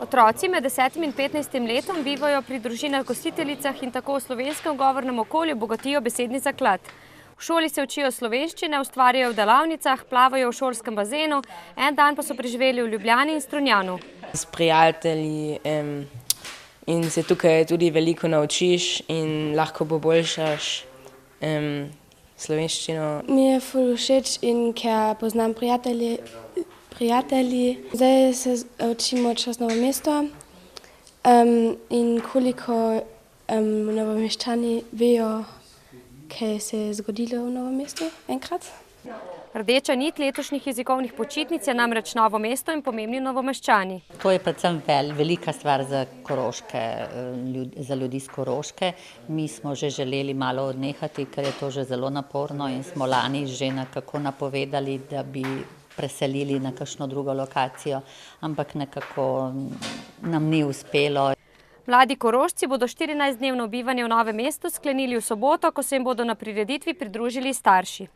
Otroci med 10. in 15. letom bivajo pri družinah gostiteljicah in tako v slovenskem govornem okolju bogatijo besedni zaklad. V šoli se učijo slovenščine, ustvarjajo v delavnicah, plavajo v šolskem bazenu, en dan pa so preživeli v Ljubljani in Strunjanu. S prijatelji in se tukaj tudi veliko naučiš in lahko poboljšaš slovenščino. Mi je ful všeč in ker poznam prijatelji. Zdaj se učimo čez Novo mesto in koliko Novomeščani vejo, kaj se je zgodilo v Novem mestu enkrat. Rdeča nit letošnjih jezikovnih počitnic je namreč Novo mesto in pomembni Novomeščani. To je predvsem velika stvar za ljudi s Koroške. Mi smo že želeli malo odnehati, ker je to že zelo naporno in smo lani že nekako napovedali, da bi preselili na kakšno drugo lokacijo, ampak nekako nam ni uspelo. Mladi Korošci bodo 14-dnevno bivanje v Novem mestu sklenili v soboto, ko se jim bodo na prireditvi pridružili starši.